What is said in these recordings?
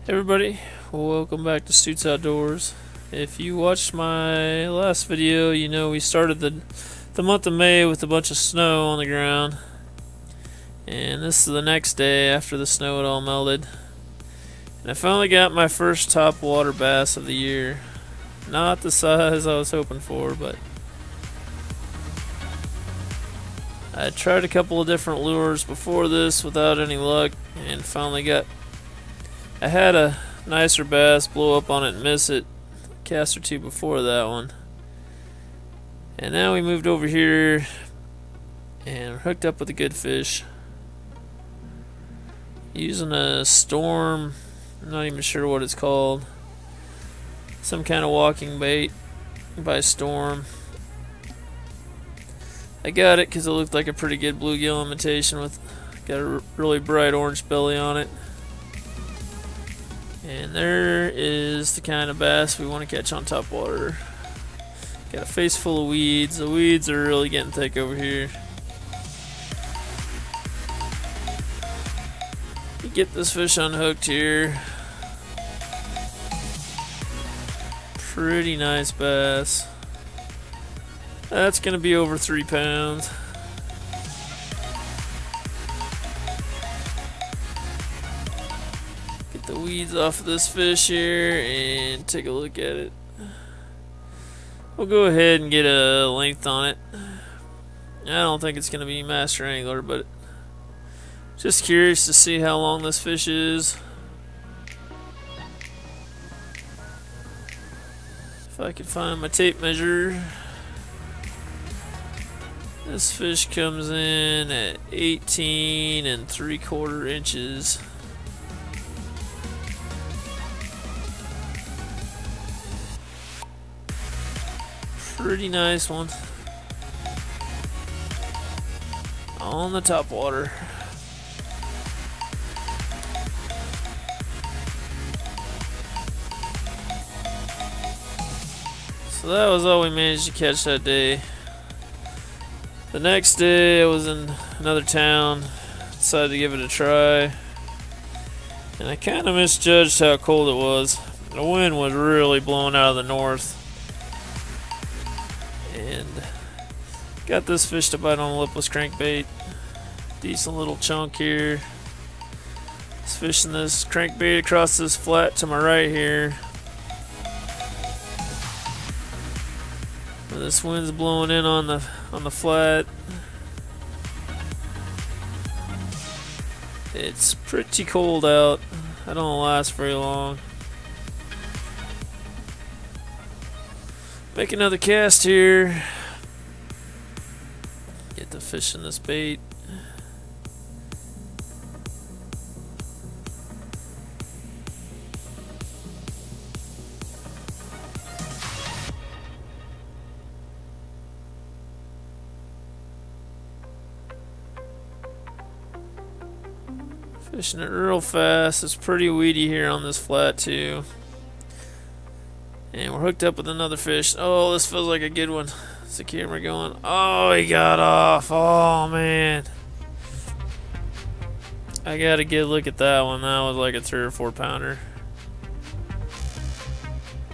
Hey everybody, welcome back to Stutz Outdoors. If you watched my last video, you know we started the month of May with a bunch of snow on the ground. And this is the next day after the snow had all melted. And I finally got my first topwater bass of the year. Not the size I was hoping for, but I tried a couple of different lures before this without any luck, and finally I had a nicer bass blow up on it and miss it a cast or two before that one. And now we moved over here and hooked up with a good fish. Using a Storm, I'm not even sure what it's called. Some kind of walking bait by Storm. I got it because it looked like a pretty good bluegill imitation with got a really bright orange belly on it. And there is the kind of bass we want to catch on topwater. Got a face full of weeds. The weeds are really getting thick over here. You get this fish unhooked here. Pretty nice bass. That's going to be over 3 pounds. The weeds off of this fish here and take a look at it. We'll go ahead and get a length on it. I don't think it's going to be master angler, but just curious to see how long this fish is. If I can find my tape measure. This fish comes in at 18 3/4 inches. Pretty nice one on the topwater. So that was all we managed to catch that day. The next day I was in another town, decided to give it a try, and I kind of misjudged how cold it was. The wind was really blowing out of the north. And got this fish to bite on a lipless crankbait. Decent little chunk here. Just fishing this crankbait across this flat to my right here. This wind's blowing in on the flat. It's pretty cold out. I don't last very long. Make another cast here. Get the fish in this bait. Fishing it real fast. It's pretty weedy here on this flat too. And we're hooked up with another fish. Oh, this feels like a good one. Is the camera going? Oh, he got off. Oh, man. I got a good look at that one. That was like a 3 or 4 pounder.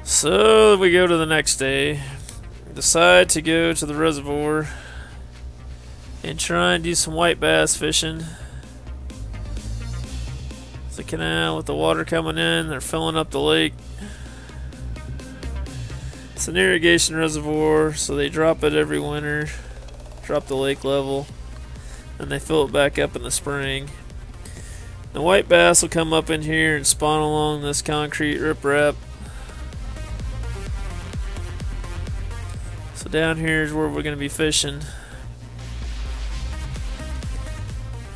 So we go to the next day. Decide to go to the reservoir and try and do some white bass fishing. It's a canal with the water coming in. They're filling up the lake. It's an irrigation reservoir, so they drop it every winter, drop the lake level, and they fill it back up in the spring. The white bass will come up in here and spawn along this concrete riprap. So down here is where we're going to be fishing.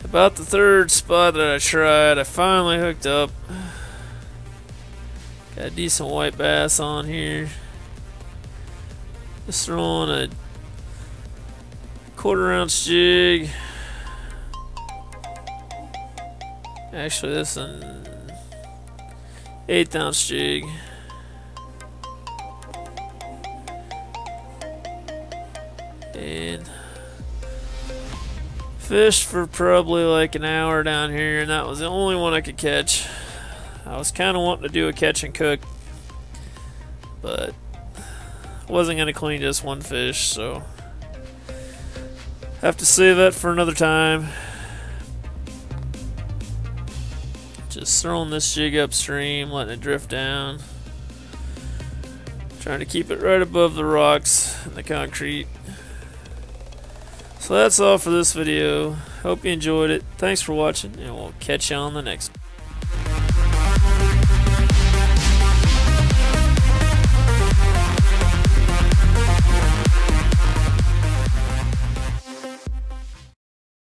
About the 3rd spot that I tried, I finally hooked up. Got a decent white bass on here. Just throwing a 1/4 ounce jig. Actually, this is an 1/8 ounce jig. And fished for probably like an hour down here, and that was the only one I could catch. I I was kind of wanting to do a catch and cook, but wasn't going to clean just one fish, so have to save that for another time. Just throwing this jig upstream, letting it drift down, trying to keep it right above the rocks and the concrete. So that's all for this video. Hope you enjoyed it. Thanks for watching, and we'll catch you on the next one.